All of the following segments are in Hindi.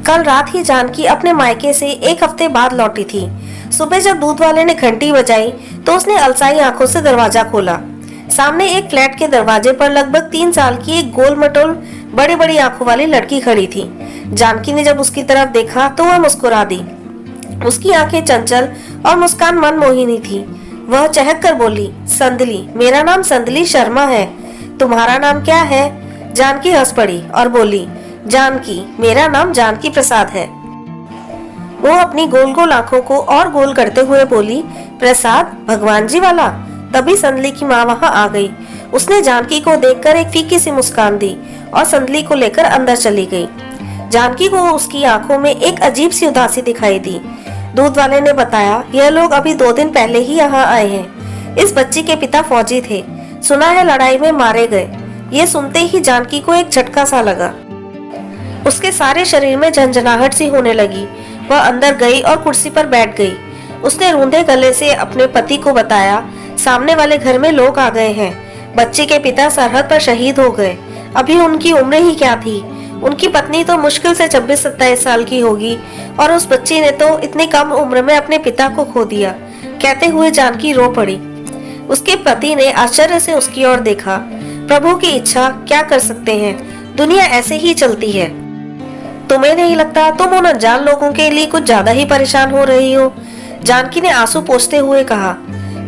कल रात ही जानकी अपने मायके से एक हफ्ते बाद लौटी थी। सुबह जब दूध वाले ने घंटी बजाई तो उसने अलसाई आंखों से दरवाजा खोला। सामने एक फ्लैट के दरवाजे पर लगभग 3 साल की एक गोल मटोल बड़ी बड़ी आंखों वाली लड़की खड़ी थी। जानकी ने जब उसकी तरफ देखा तो वह मुस्कुरा दी। उसकी आंखें चंचल और मुस्कान मनमोहिनी थी। वह चहक कर बोली, संदली, मेरा नाम संदली शर्मा है। तुम्हारा नाम क्या है? जानकी हंस पड़ी और बोली, जानकी, मेरा नाम जानकी प्रसाद है। वो अपनी गोल गोल आंखों को और गोल करते हुए बोली, प्रसाद, भगवान जी वाला। तभी संदली की माँ वहाँ आ गई। उसने जानकी को देखकर एक फीकी सी मुस्कान दी और संदली को लेकर अंदर चली गई। जानकी को उसकी आंखों में एक अजीब सी उदासी दिखाई दी। दूध वाले ने बताया, यह लोग अभी 2 दिन पहले ही यहाँ आए हैं। इस बच्ची के पिता फौजी थे, सुना है लड़ाई में मारे गए। ये सुनते ही जानकी को एक झटका सा लगा। उसके सारे शरीर में झंझनाहट सी होने लगी। वह अंदर गई और कुर्सी पर बैठ गई। उसने रूंधे गले से अपने पति को बताया, सामने वाले घर में लोग आ गए हैं। बच्चे के पिता सरहद पर शहीद हो गए। अभी उनकी उम्र ही क्या थी। उनकी पत्नी तो मुश्किल से 26-27 साल की होगी और उस बच्ची ने तो इतनी कम उम्र में अपने पिता को खो दिया। कहते हुए जानकी रो पड़ी। उसके पति ने आश्चर्य से उसकी ओर देखा। प्रभु की इच्छा, क्या कर सकते हैं, दुनिया ऐसे ही चलती है। तुम्हें नहीं लगता तुम उन अनजान लोगों के लिए कुछ ज्यादा ही परेशान हो रही हो? जानकी ने आंसू पोंछते हुए कहा।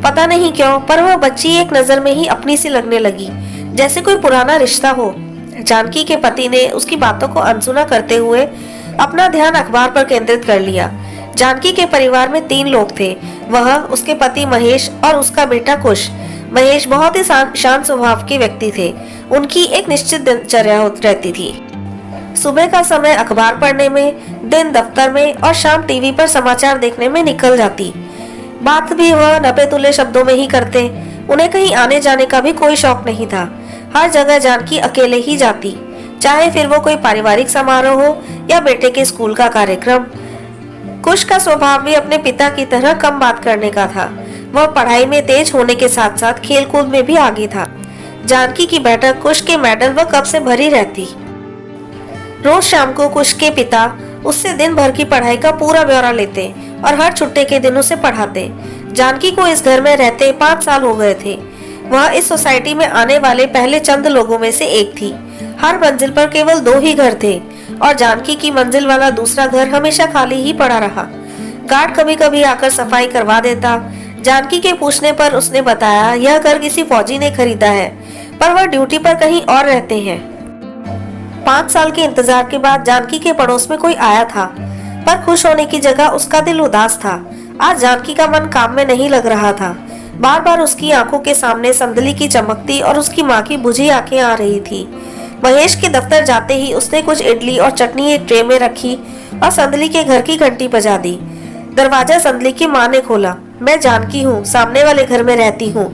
पता नहीं क्यों, पर वह बच्ची एक नजर में ही अपनी सी लगने लगी, जैसे कोई पुराना रिश्ता हो। जानकी के पति ने उसकी बातों को अनसुना करते हुए अपना ध्यान अखबार पर केंद्रित कर लिया। जानकी के परिवार में 3 लोग थे, वह, उसके पति महेश और उसका बेटा कुश। महेश बहुत ही शांत स्वभाव के व्यक्ति थे। उनकी एक निश्चित दिनचर्या रहती थी। सुबह का समय अखबार पढ़ने में, दिन दफ्तर में और शाम टीवी पर समाचार देखने में निकल जाती। बात भी वह नपे तुले शब्दों में ही करते। उन्हें कहीं आने जाने का भी कोई शौक नहीं था। हर जगह जानकी अकेले ही जाती, चाहे फिर वो कोई पारिवारिक समारोह हो या बेटे के स्कूल का कार्यक्रम। कुश का स्वभाव भी अपने पिता की तरह कम बात करने का था। वह पढ़ाई में तेज होने के साथ साथ खेल कूद में भी आगे था। जानकी की बैठक कुश के मेडल व कप से भरी रहती। रोज शाम को कुश के पिता उससे दिन भर की पढ़ाई का पूरा ब्यौरा लेते और हर छुट्टी के दिन उसे पढ़ाते। जानकी को इस घर में रहते 5 साल हो गए थे। वह इस सोसाइटी में आने वाले पहले चंद लोगों में से एक थी। हर मंजिल पर केवल 2 ही घर थे और जानकी की मंजिल वाला दूसरा घर हमेशा खाली ही पड़ा रहा। गार्ड कभी कभी आकर सफाई करवा देता। जानकी के पूछने पर उसने बताया, यह घर किसी फौजी ने खरीदा है, पर वह ड्यूटी पर कहीं और रहते हैं। 5 साल के इंतजार के बाद जानकी के पड़ोस में कोई आया था, पर खुश होने की जगह उसका दिल उदास था। आज जानकी का मन काम में नहीं लग रहा था। बार बार उसकी आंखों के सामने संदली की चमकती और उसकी माँ की बुझी आंखें आ रही थी। महेश के दफ्तर जाते ही उसने कुछ इडली और चटनी एक ट्रे में रखी और संदली के घर की घंटी बजा दी। दरवाजा संदली की माँ ने खोला। मैं जानकी हूँ, सामने वाले घर में रहती हूँ।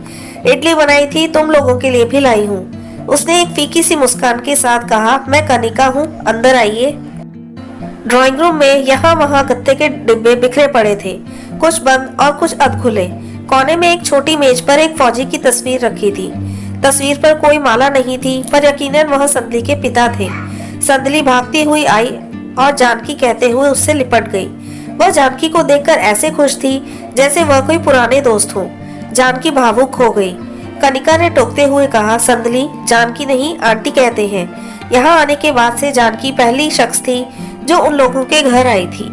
इडली बनाई थी, तुम लोगों के लिए भी लाई हूँ। उसने एक फीकी सी मुस्कान के साथ कहा, मैं कनिका हूँ, अंदर आइए। ड्राइंग रूम में यहाँ वहाँ गत्ते के डिब्बे बिखरे पड़े थे, कुछ बंद और कुछ अधखुले। कोने में एक छोटी मेज पर एक फौजी की तस्वीर रखी थी। तस्वीर पर कोई माला नहीं थी, पर यकीनन वह संदली के पिता थे। संदली भागती हुई आई और जानकी कहते हुए उससे लिपट गई। वह जानकी को देखकर ऐसे खुश थी जैसे वह कोई पुराने दोस्त हो। जानकी भावुक हो गई। कनिका ने टोकते हुए कहा, संदली, जानकी नहीं, आंटी कहते हैं। यहाँ आने के बाद से जानकी पहली शख्स थी जो उन लोगों के घर आई थी।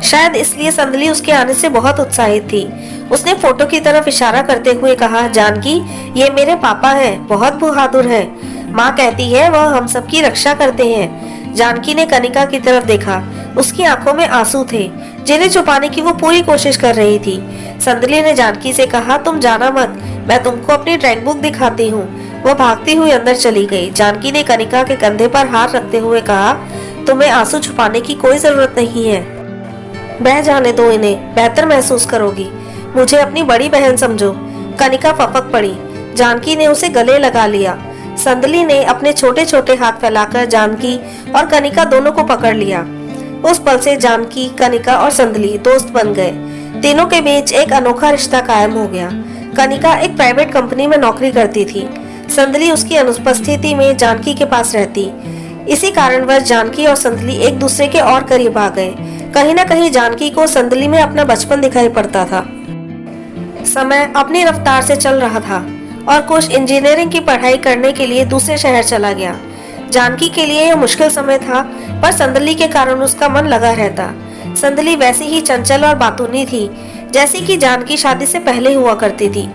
शायद इसलिए संदली उसके आने से बहुत उत्साहित थी। उसने फोटो की तरफ इशारा करते हुए कहा, जानकी, ये मेरे पापा हैं, बहुत बहादुर हैं। माँ कहती है वह हम सबकी रक्षा करते हैं। जानकी ने कनिका की तरफ देखा। उसकी आंखों में आंसू थे, जिन्हें छुपाने की वो पूरी कोशिश कर रही थी। संदली ने जानकी से कहा, तुम जाना मत, मैं तुमको अपनी ड्राइंग बुक दिखाती हूँ। वह भागती हुई अंदर चली गई। जानकी ने कनिका के कंधे पर हाथ रखते हुए कहा, तुम्हें आंसू छुपाने की कोई जरूरत नहीं है। बह जाने दो इन्हें, बेहतर महसूस करोगी। मुझे अपनी बड़ी बहन समझो। कनिका फपक पड़ी। जानकी ने उसे गले लगा लिया। संदली ने अपने छोटे छोटे हाथ फैलाकर जानकी और कनिका दोनों को पकड़ लिया। उस पल से जानकी, कनिका और संदली दोस्त बन गए। तीनों के बीच एक अनोखा रिश्ता कायम हो गया। कनिका एक प्राइवेट कंपनी में नौकरी करती थी। संदली उसकी अनुपस्थिति में जानकी के पास रहती। इसी कारणवश जानकी और संदली एक दूसरे के और करीब आ गए। कहीं न कहीं जानकी को संदली में अपना बचपन दिखाई पड़ता था। समय अपनी रफ्तार से चल रहा था और कुश इंजीनियरिंग की पढ़ाई करने के लिए दूसरे शहर चला गया। जानकी के लिए यह मुश्किल समय था, पर संदली के कारण उसका मन लगा रहता। संदली वैसी ही चंचल और बातूनी थी जैसी कि जानकी शादी से पहले हुआ करती थी।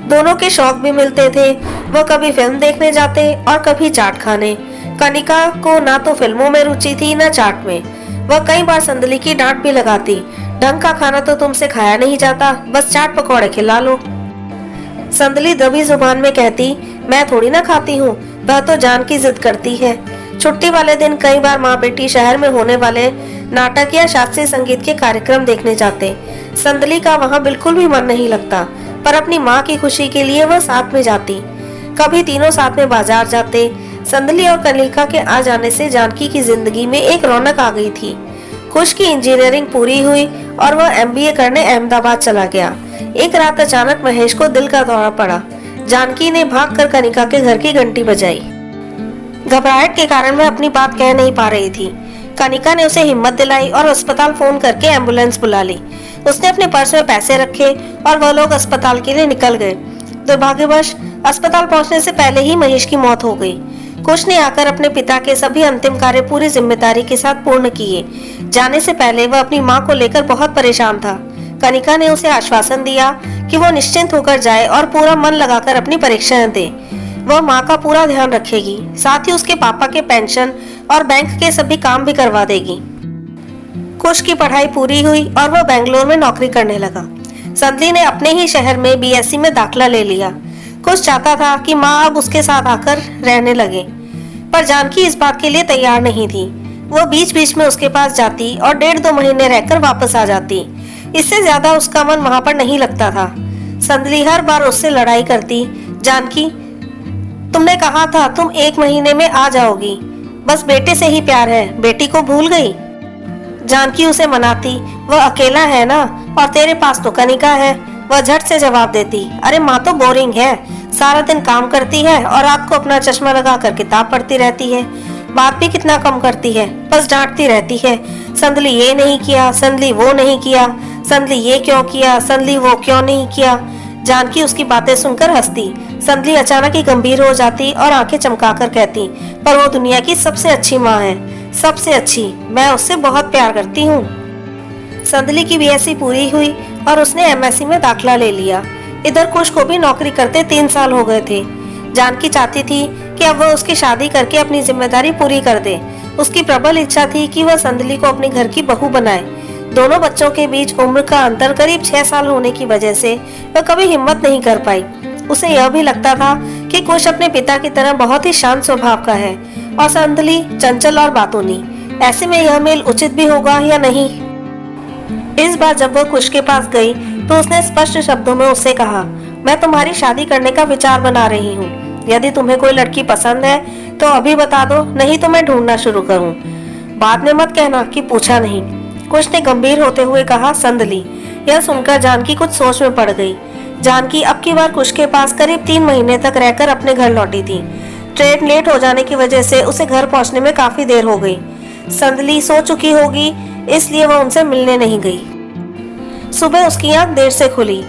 दोनों के शौक भी मिलते थे। वह कभी फिल्म देखने जाते और कभी चाट खाने। कनिका को ना तो फिल्मों में रुचि थी न चाट में। वह कई बार संदली की डांट भी लगाती, ढंग का खाना तो तुमसे खाया नहीं जाता, बस चाट पकौड़े खिला लो। संदली दबी जुबान में कहती, मैं थोड़ी ना खाती हूँ, वह तो जानकी जिद करती है। छुट्टी वाले दिन कई बार माँ बेटी शहर में होने वाले नाटक या शास्त्रीय संगीत के कार्यक्रम देखने जाते। संदली का वहाँ बिल्कुल भी मन नहीं लगता, पर अपनी माँ की खुशी के लिए वह साथ में जाती। कभी तीनों साथ में बाजार जाते। संदली और कनिका के आ जाने से जानकी की जिंदगी में एक रौनक आ गई थी। कुश की इंजीनियरिंग पूरी हुई और वह MBA करने अहमदाबाद चला गया। एक रात अचानक महेश को दिल का दौरा पड़ा। जानकी ने भागकर कनिका के घर की घंटी बजाई। घबराहट के कारण वह अपनी बात कह नहीं पा रही थी। कनिका ने उसे हिम्मत दिलाई और अस्पताल फोन करके एम्बुलेंस बुला ली। उसने अपने पर्स में पैसे रखे और वह लोग अस्पताल के लिए निकल गए। दुर्भाग्यवश अस्पताल पहुंचने से पहले ही महेश की मौत हो गई। कुश ने आकर अपने पिता के सभी अंतिम कार्य पूरी जिम्मेदारी के साथ पूर्ण किए। जाने से पहले वह अपनी मां को लेकर बहुत परेशान था। कनिका ने उसे आश्वासन दिया कि वो निश्चिंत होकर जाए और पूरा मन लगाकर अपनी परीक्षाएं दे। वह मां का पूरा ध्यान रखेगी, साथ ही उसके पापा के पेंशन और बैंक के सभी काम भी करवा देगी। कुश की पढ़ाई पूरी हुई और वह बेंगलोर में नौकरी करने लगा। संदली ने अपने ही शहर में BSc में दाखिला ले लिया। कुश चाहता था कि माँ अब उसके साथ आकर रहने लगे, पर जानकी इस बात के लिए तैयार नहीं थी। वो बीच बीच में उसके पास जाती और 1.5-2 महीने रहकर वापस आ जाती। इससे ज्यादा उसका मन वहां पर नहीं लगता था। संदली हर बार उससे लड़ाई करती। जानकी, तुमने कहा था तुम 1 महीने में आ जाओगी, बस बेटे से ही प्यार है, बेटी को भूल गई। जानकी उसे मनाती, वह अकेला है ना, और तेरे पास तो कनिका है। वह झट से जवाब देती, अरे माँ तो बोरिंग है, सारा दिन काम करती है और रात को अपना चश्मा लगाकर किताब पढ़ती रहती है। बात भी कितना कम करती है, बस डांटती रहती है। संदली ये नहीं किया, संदली वो नहीं किया, संदली ये क्यों किया, संदली वो क्यों नहीं किया। जानकी उसकी बातें सुनकर हंसती। संदली अचानक ही गंभीर हो जाती और आंखें चमकाकर कहती, पर वो दुनिया की सबसे अच्छी माँ है, सबसे अच्छी, मैं उससे बहुत प्यार करती हूँ। संदली की BSc पूरी हुई और उसने MSc में दाखिला ले लिया। इधर कुश को भी नौकरी करते 3 साल हो गए थे। जानकी चाहती थी कि अब वह उसकी शादी करके अपनी जिम्मेदारी पूरी कर दे। उसकी प्रबल इच्छा थी कि वह संदली को अपने घर की बहू बनाए। दोनों बच्चों के बीच उम्र का अंतर करीब 6 साल होने की वजह से वह कभी हिम्मत नहीं कर पाई। उसे यह भी लगता था कि कुश अपने पिता की तरह बहुत ही शांत स्वभाव का है और संदली चंचल और बातूनी। ऐसे में यह मेल उचित भी होगा या नहीं। इस बार जब वह कुश के पास गई तो उसने स्पष्ट शब्दों में उससे कहा, मैं तुम्हारी शादी करने का विचार बना रही हूँ। यदि तुम्हें कोई लड़की पसंद है तो अभी बता दो, नहीं तो मैं ढूंढना शुरू करूँ। बाद में मत कहना कि पूछा नहीं। कुश ने गंभीर होते हुए कहा। संदली यह सुनकर जानकी कुछ सोच में पड़ गई। जानकी अब की बार कुश के पास करीब 3 महीने तक रहकर अपने घर लौटी थी। ट्रेन लेट हो जाने की वजह से उसे घर पहुंचने में काफी देर हो गई। संदली सो चुकी होगी, इसलिए वह उनसे मिलने नहीं गई। सुबह उसकी आंख देर से खुली।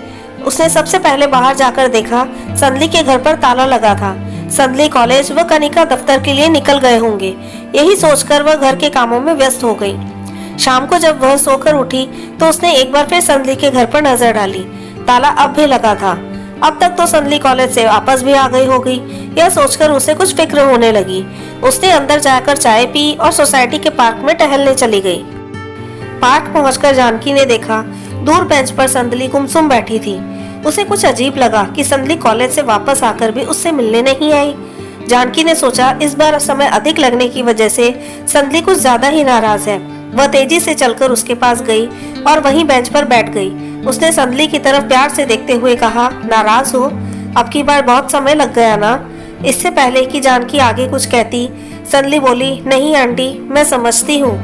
उसने सबसे पहले बाहर जाकर देखा, संदली के घर पर ताला लगा था। संदली कॉलेज व कनिका दफ्तर के लिए निकल गए होंगे, यही सोचकर वह घर के कामों में व्यस्त हो गई। शाम को जब वह सोकर उठी तो उसने एक बार फिर संदली के घर पर नजर डाली। ताला अब भी लगा था। अब तक तो संदली कॉलेज से वापस भी आ गई होगी, यह सोचकर उसे कुछ फिक्र होने लगी। उसने अंदर जाकर चाय पी और सोसाइटी के पार्क में टहलने चली गई। पार्क पहुंचकर जानकी ने देखा, दूर बेंच पर संदली गुमसुम बैठी थी। उसे कुछ अजीब लगा कि संदली कॉलेज से वापस आकर भी उससे मिलने नहीं आई। जानकी ने सोचा इस बार समय अधिक लगने की वजह से संदली कुछ ज्यादा ही नाराज है। वह तेजी से चलकर उसके पास गई और वहीं बेंच पर बैठ गई। उसने संदली की तरफ प्यार से देखते हुए कहा, नाराज हो? अब की बार बहुत समय लग गया ना। इससे पहले कि जानकी आगे कुछ कहती, संदली बोली, नहीं आंटी, मैं समझती हूँ।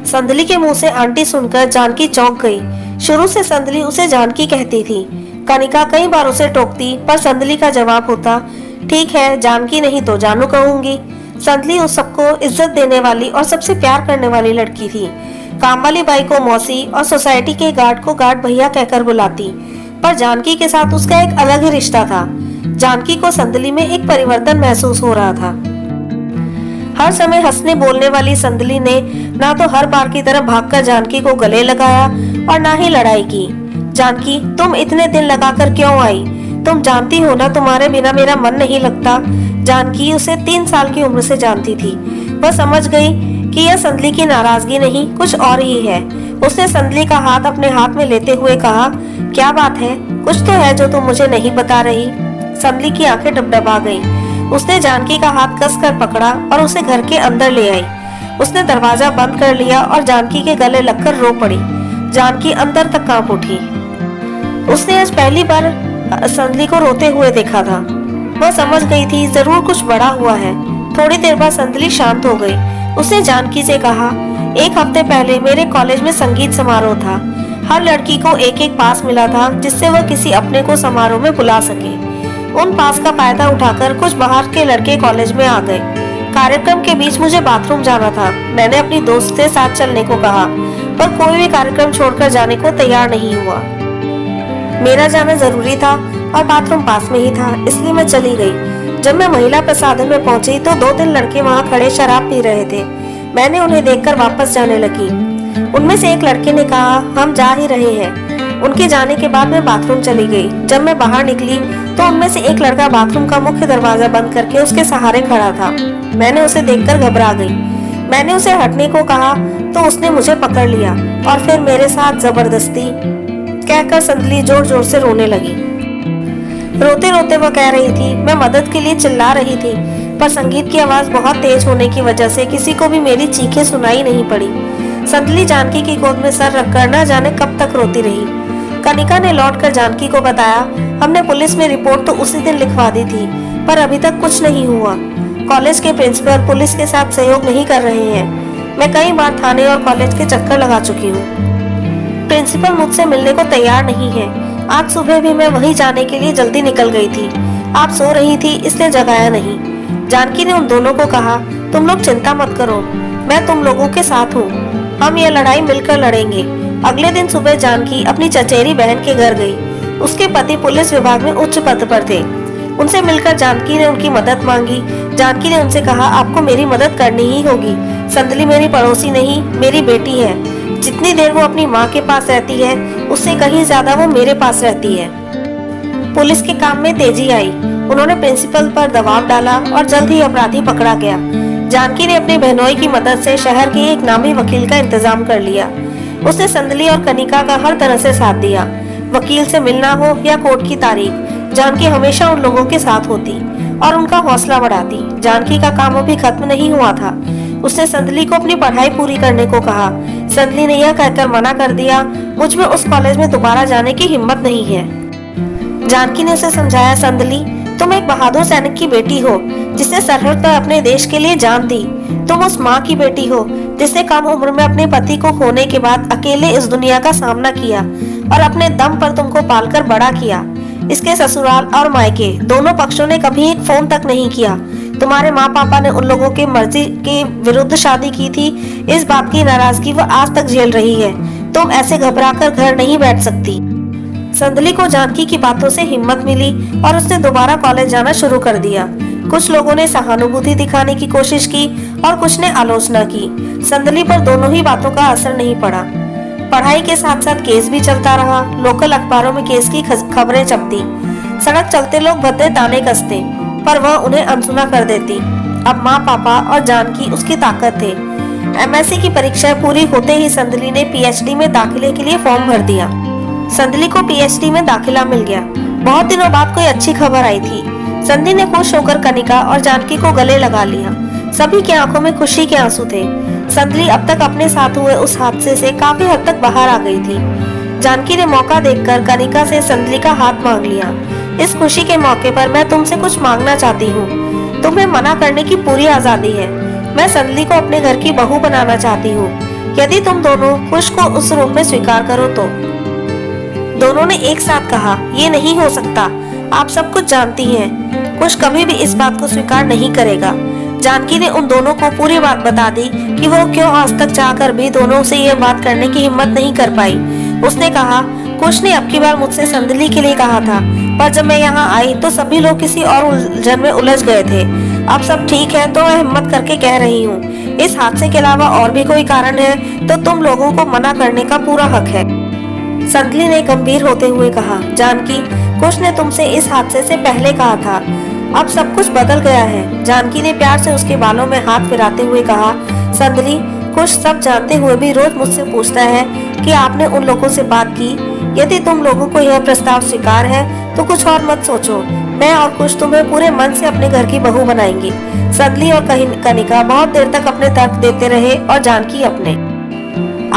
संदली के मुंह से आंटी सुनकर जानकी चौंक गई। शुरू से संदली उसे जानकी कहती थी। कनिका कई बार उसे टोकती, पर संदली का जवाब होता, ठीक है, जानकी नहीं तो जानू कहूंगी। संदली उस सबको इज्जत देने वाली और सबसे प्यार करने वाली लड़की थी। काम वाली बाई को मौसी और सोसाइटी के गार्ड को गार्ड भैया कहकर बुलाती। पर जानकी के साथ उसका एक अलग ही रिश्ता था। जानकी को संदली में एक परिवर्तन महसूस हो रहा था। हर समय हंसने बोलने वाली संदली ने ना तो हर बार की तरह भागकर जानकी को गले लगाया और ना ही लड़ाई की। जानकी, तुम इतने दिन लगाकर क्यों आई? तुम जानती हो ना तुम्हारे बिना मेरा मन नहीं लगता। जानकी उसे 3 साल की उम्र से जानती थी। वह समझ गई कि यह संदली की नाराजगी नहीं, कुछ और ही है। उसने संदली का हाथ अपने हाथ में लेते हुए कहा, क्या बात है? कुछ तो है जो तुम मुझे नहीं बता रही। संदली की आंखें डबडबा गईं। उसने जानकी का हाथ कसकर पकड़ा और उसे घर के अंदर ले आई। उसने दरवाजा बंद कर लिया और जानकी के गले लगकर रो पड़ी। जानकी अंदर तक कांप उठी। उसने आज पहली बार संदली को रोते हुए देखा था। वह समझ गई थी जरूर कुछ बड़ा हुआ है। थोड़ी देर बाद संदली शांत हो गई। उसने जानकी से कहा, 1 हफ्ते पहले मेरे कॉलेज में संगीत समारोह था। हर लड़की को एक एक पास मिला था जिससे वह किसी अपने को समारोह में बुला सके। उन पास का फायदा उठाकर कुछ बाहर के लड़के कॉलेज में आ गए। कार्यक्रम के बीच मुझे बाथरूम जाना था। मैंने अपनी दोस्त से साथ चलने को कहा, पर कोई भी कार्यक्रम छोड़कर जाने को तैयार नहीं हुआ। मेरा जाना जरूरी था और बाथरूम पास में ही था, इसलिए मैं चली गई। जब मैं महिला प्रसाधन में पहुंची तो 2-3 लड़के वहां खड़े शराब पी रहे थे। मैंने उन्हें देखकर वापस जाने लगी। उनमें से एक लड़के ने कहा, हम जा ही रहे हैं। उनके जाने के बाद मैं बाथरूम चली गई। जब मैं बाहर निकली तो उनमें से एक लड़का बाथरूम का मुख्य दरवाजा बंद करके उसके सहारे खड़ा था। मैंने उसे देखकर घबरा गई। मैंने उसे हटने को कहा तो उसने मुझे पकड़ लिया और फिर मेरे साथ जबरदस्ती, कहकर संदली जोर जोर से रोने लगी। रोते रोते वह कह रही थी, मैं मदद के लिए चिल्ला रही थी, पर संगीत की आवाज बहुत तेज होने की वजह से किसी को भी मेरी चीखें सुनाई नहीं पड़ी। संदली जानकी की गोद में सर रखकर न जाने कब तक रोती रही। कनिका ने लौटकर जानकी को बताया, हमने पुलिस में रिपोर्ट तो उसी दिन लिखवा दी थी, पर अभी तक कुछ नहीं हुआ। कॉलेज के प्रिंसिपल पुलिस के साथ सहयोग नहीं कर रहे हैं। मैं कई बार थाने और कॉलेज के चक्कर लगा चुकी हूँ। प्रिंसिपल मुझसे मिलने को तैयार नहीं है। आज सुबह भी मैं वहीं जाने के लिए जल्दी निकल गई थी। आप सो रही थी इसलिए जगाया नहीं। जानकी ने उन दोनों को कहा, तुम लोग चिंता मत करो, मैं तुम लोगों के साथ हूँ। हम ये लड़ाई मिलकर लड़ेंगे। अगले दिन सुबह जानकी अपनी चचेरी बहन के घर गई। उसके पति पुलिस विभाग में उच्च पद पर थे। उनसे मिलकर जानकी ने उनकी मदद मांगी। जानकी ने उनसे कहा, आपको मेरी मदद करनी ही होगी। संदली मेरी पड़ोसी नहीं, मेरी बेटी है। जितनी देर वो अपनी माँ के पास रहती है उससे कहीं ज्यादा वो मेरे पास रहती है। पुलिस के काम में तेजी आई। उन्होंने प्रिंसिपल पर दबाव डाला और जल्द ही अपराधी पकड़ा गया। जानकी ने अपने बहनोई की मदद से शहर के एक नामी वकील का इंतजाम कर लिया। उसने संदली और कनिका का हर तरह से साथ दिया। वकील से मिलना हो या कोर्ट की तारीख, जानकी हमेशा उन लोगों के साथ होती और उनका हौसला बढ़ाती। जानकी का काम अभी खत्म नहीं हुआ था। उसने संदली को अपनी पढ़ाई पूरी करने को कहा। संदली ने यह कहकर मना कर दिया, मुझ में उस कॉलेज में दोबारा जाने की हिम्मत नहीं है। जानकी ने उसे समझाया, संदली तुम एक बहादुर सैनिक की बेटी हो जिसने सरहद पर अपने देश के लिए जान दी। तुम उस माँ की बेटी हो जिसने कम उम्र में अपने पति को खोने के बाद अकेले इस दुनिया का सामना किया और अपने दम पर तुमको पालकर बड़ा किया। इसके ससुराल और मायके दोनों पक्षों ने कभी एक फोन तक नहीं किया। तुम्हारे माँ पापा ने उन लोगों की मर्जी के विरुद्ध शादी की थी। इस बात की नाराजगी वो आज तक झेल रही है। तुम ऐसे घबराकर घर नहीं बैठ सकती। संदली को जानकी की बातों से हिम्मत मिली और उसने दोबारा कॉलेज जाना शुरू कर दिया। कुछ लोगों ने सहानुभूति दिखाने की कोशिश की और कुछ ने आलोचना की। संदली पर दोनों ही बातों का असर नहीं पड़ा। पढ़ाई के साथ साथ केस भी चलता रहा। लोकल अखबारों में केस की खबरें छपती। सड़क चलते लोग भद्दे ताने कसते, पर वह उन्हें अनसुना कर देती। अब माँ पापा और जानकी उसकी ताकत थे। एमएससी की परीक्षा पूरी होते ही संदली ने पीएचडी में दाखिले के लिए फॉर्म भर दिया। संदली को पीएचडी में दाखिला मिल गया। बहुत दिनों बाद कोई अच्छी खबर आई थी। संदली ने खुश होकर कनिका और जानकी को गले लगा लिया। सभी की आंखों में खुशी के आंसू थे। संदली अब तक अपने साथ हुए उस हादसे से काफी हद तक बाहर आ गई थी। जानकी ने मौका देखकर कनिका से संदली का हाथ मांग लिया। इस खुशी के मौके पर मैं तुमसे कुछ मांगना चाहती हूँ। तुम्हें मना करने की पूरी आजादी है। मैं संदली को अपने घर की बहू बनाना चाहती हूँ, यदि तुम दोनों खुश को उस रूप में स्वीकार करो तो। दोनों ने एक साथ कहा, ये नहीं हो सकता। आप सब कुछ जानती हैं। कुश कभी भी इस बात को स्वीकार नहीं करेगा। जानकी ने उन दोनों को पूरी बात बता दी कि वो क्यों आज तक चाहकर भी दोनों से ये बात करने की हिम्मत नहीं कर पाई। उसने कहा, कुश ने अब की बार मुझसे संदली के लिए कहा था, पर जब मैं यहाँ आई तो सभी लोग किसी और उलझन में उलझ गए थे। अब सब ठीक है तो मैं हिम्मत करके कह रही हूँ। इस हादसे के अलावा और भी कोई कारण है तो तुम लोगों को मना करने का पूरा हक है। संदली ने गंभीर होते हुए कहा, जानकी, कुश ने तुमसे इस हादसे से पहले कहा था, अब सब कुछ बदल गया है। जानकी ने प्यार से उसके बालों में हाथ फिराते हुए कहा, संदली, कुश सब जानते हुए भी रोज मुझसे पूछता है कि आपने उन लोगों से बात की। यदि तुम लोगों को यह प्रस्ताव स्वीकार है तो कुछ और मत सोचो। मैं और कुश तुम्हें पूरे मन से अपने घर की बहू बनाएंगी। संदली और कनिका बहुत देर तक अपने तर्क देते रहे और जानकी अपने।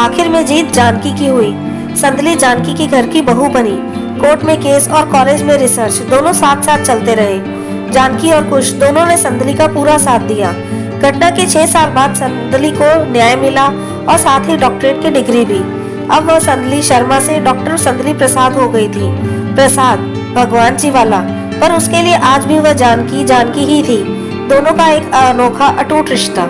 आखिर में जीत जानकी की हुई। संदली जानकी की घर की बहू बनी। कोर्ट में केस और कॉलेज में रिसर्च दोनों साथ साथ चलते रहे। जानकी और कुश दोनों ने संदली का पूरा साथ दिया। घटना के 6 साल बाद संदली को न्याय मिला और साथ ही डॉक्टरेट की डिग्री भी। अब वह संदली शर्मा से डॉक्टर संदली प्रसाद हो गई थी। प्रसाद भगवान जी वाला, पर उसके लिए आज भी वह जानकी ही थी। दोनों का एक अनोखा अटूट रिश्ता।